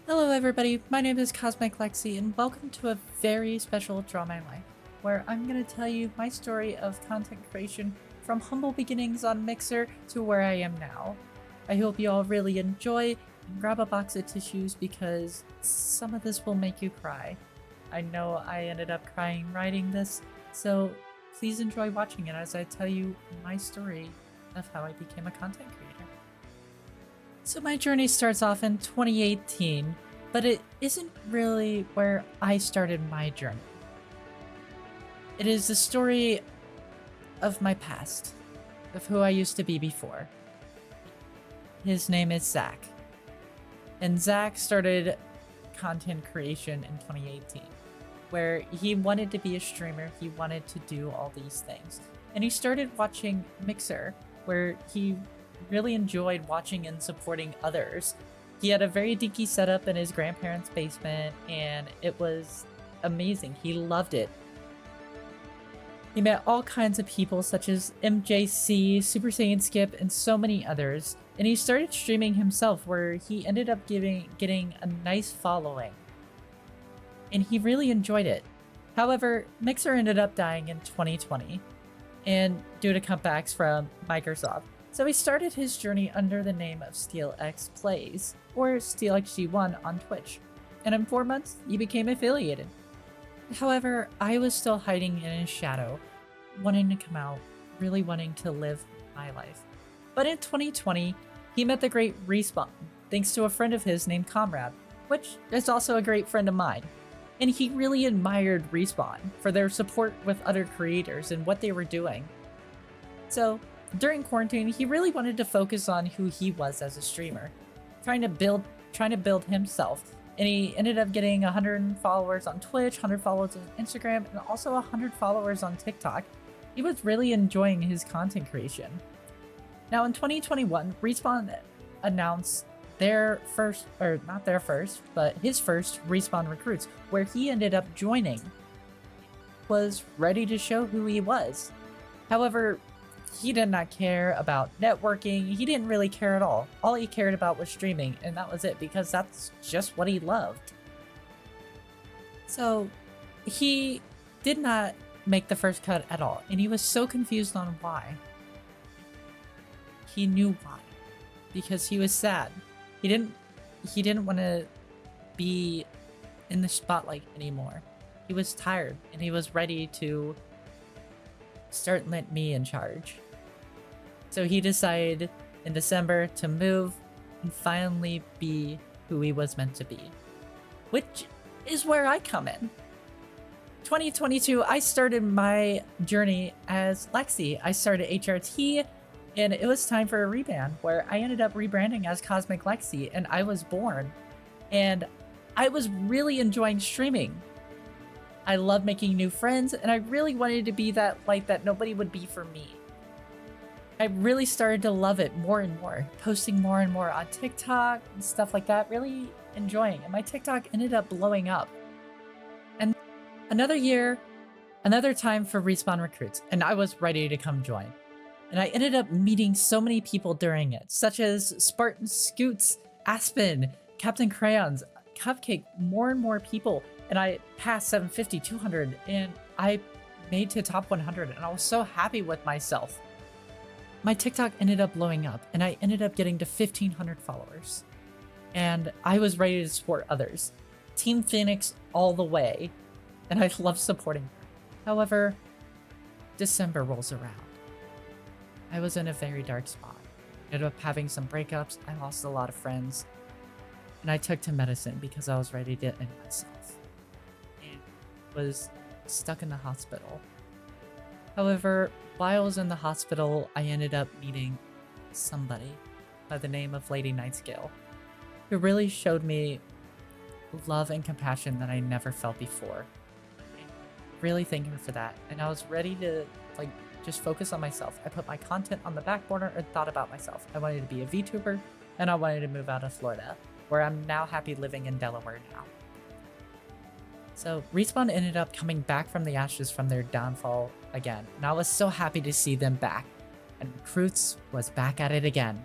Hello everybody, my name is Cosmic Lexi and welcome to a very special Draw My Life, where I'm going to tell you my story of content creation from humble beginnings on Mixer to where I am now. I hope you all really enjoy and grab a box of tissues because some of this will make you cry. I know I ended up crying writing this, so please enjoy watching it as I tell you my story of how I became a content creator. So my journey starts off in 2018, but it isn't really where I started my journey. It is the story of my past, of who I used to be before. His name is Zach. And Zach started content creation in 2018, where he wanted to be a streamer, he wanted to do all these things. And he started watching Mixer, where he really enjoyed watching and supporting others. He had a very dinky setup in his grandparents' basement, and it was amazing. He loved it. He met all kinds of people such as MJC, Super Saiyan Skip, and so many others, and he started streaming himself where he ended up getting a nice following. And he really enjoyed it. However, Mixer ended up dying in 2020, and due to cutbacks from Microsoft. So he started his journey under the name of SteelX Plays, or SteelXG1 on Twitch, and in 4 months, he became affiliated. However, I was still hiding in his shadow, wanting to come out, really wanting to live my life. But in 2020, he met the great Respawn, thanks to a friend of his named Comrade, which is also a great friend of mine. And he really admired Respawn for their support with other creators and what they were doing. So, during quarantine, he really wanted to focus on who he was as a streamer, trying to build himself. And he ended up getting 100 followers on Twitch, 100 followers on Instagram, and also 100 followers on TikTok. He was really enjoying his content creation. Now in 2021, Respawn announced their first, or not their first, but his first Respawn Recruits, where he ended up joining, was ready to show who he was. However, he did not care about networking. He didn't really care at all. All he cared about was streaming, and that was it because that's just what he loved. So he did not make the first cut at all, and he was so confused on why. He knew why. Because he was sad. He didn't want to be in the spotlight anymore. He was tired, and he was ready to start letting me in charge. So he decided in December to move and finally be who he was meant to be. Which is where I come in. 2022, I started my journey as Lexi. I started HRT, and it was time for a rebrand, where I ended up rebranding as Cosmic Lexi, and I was born. And I was really enjoying streaming. I love making new friends, and I really wanted to be that light that nobody would be for me. I really started to love it more and more, posting more and more on TikTok and stuff like that, really enjoying. And my TikTok ended up blowing up. And another year, another time for Respawn Recruits, and I was ready to come join. And I ended up meeting so many people during it, such as Spartan Scoots, Aspen, Captain Crayons, Cupcake, more and more people. And I passed 750, 200, and I made to top 100, and I was so happy with myself. My TikTok ended up blowing up, and I ended up getting to 1,500 followers. And I was ready to support others. Team Phoenix all the way, and I love supporting her. However, December rolls around. I was in a very dark spot. I ended up having some breakups, I lost a lot of friends, and I took to medicine because I was ready to end myself. And was stuck in the hospital. However, while I was in the hospital, I ended up meeting somebody by the name of Lady Nightscale, who really showed me love and compassion that I never felt before. Really thank her for that, and I was ready to just focus on myself. I put my content on the back burner and thought about myself. I wanted to be a VTuber, and I wanted to move out of Florida, where I'm now happy living in Delaware now. So Respawn ended up coming back from the ashes from their downfall again, and I was so happy to see them back. And Recruits was back at it again.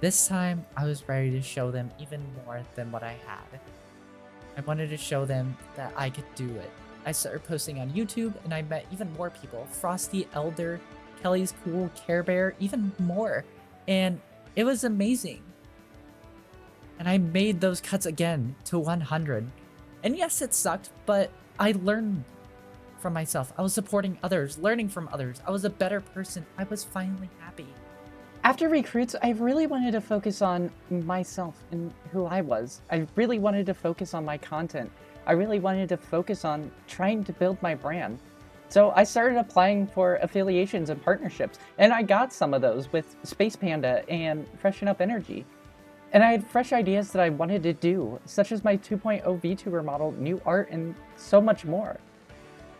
This time, I was ready to show them even more than what I had. I wanted to show them that I could do it. I started posting on YouTube and I met even more people. Frosty, Elder, Kelly's Cool, Care Bear, even more. And it was amazing. And I made those cuts again to 100. And yes, it sucked, but I learned from myself. I was supporting others, learning from others. I was a better person. I was finally happy. After recruits, I really wanted to focus on myself and who I was. I really wanted to focus on my content. I really wanted to focus on trying to build my brand. So I started applying for affiliations and partnerships, and I got some of those with Space Panda and Freshen Up Energy. And I had fresh ideas that I wanted to do, such as my 2.0 VTuber model, new art, and so much more.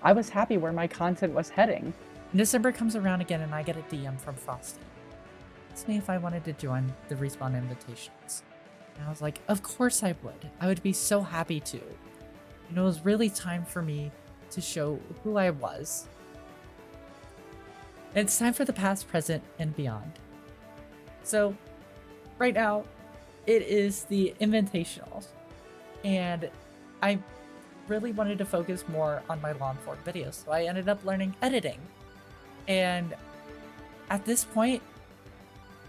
I was happy where my content was heading. December comes around again and I get a DM from Frosty. Asked me if I wanted to join the Respawn invitations. And I was like, of course I would. I would be so happy to. And it was really time for me to show who I was. And it's time for the past, present, and beyond. So, right now, it is the Invitationals. And I really wanted to focus more on my long form videos, so I ended up learning editing. And at this point,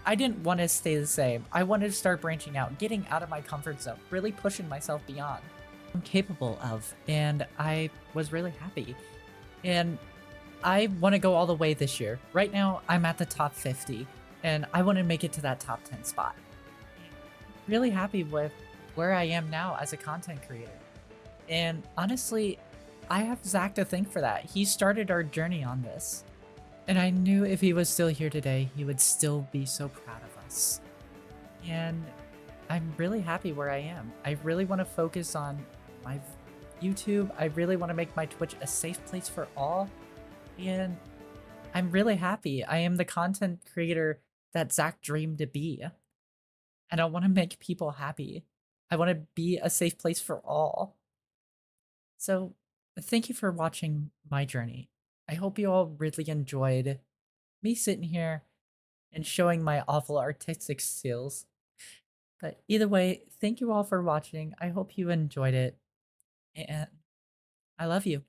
I didn't want to stay the same. I wanted to start branching out, getting out of my comfort zone, really pushing myself beyond what I'm capable of, and I was really happy. And I want to go all the way this year. Right now, I'm at the top 50, and I want to make it to that top 10 spot. Really happy with where I am now as a content creator. And honestly, I have Zach to thank for that. He started our journey on this. And I knew if he was still here today, he would still be so proud of us. And I'm really happy where I am. I really want to focus on my YouTube. I really want to make my Twitch a safe place for all. And I'm really happy. I am the content creator that Zach dreamed to be. And I want to make people happy. I want to be a safe place for all. So, thank you for watching my journey. I hope you all really enjoyed me sitting here and showing my awful artistic skills. But either way, thank you all for watching. I hope you enjoyed it. And I love you.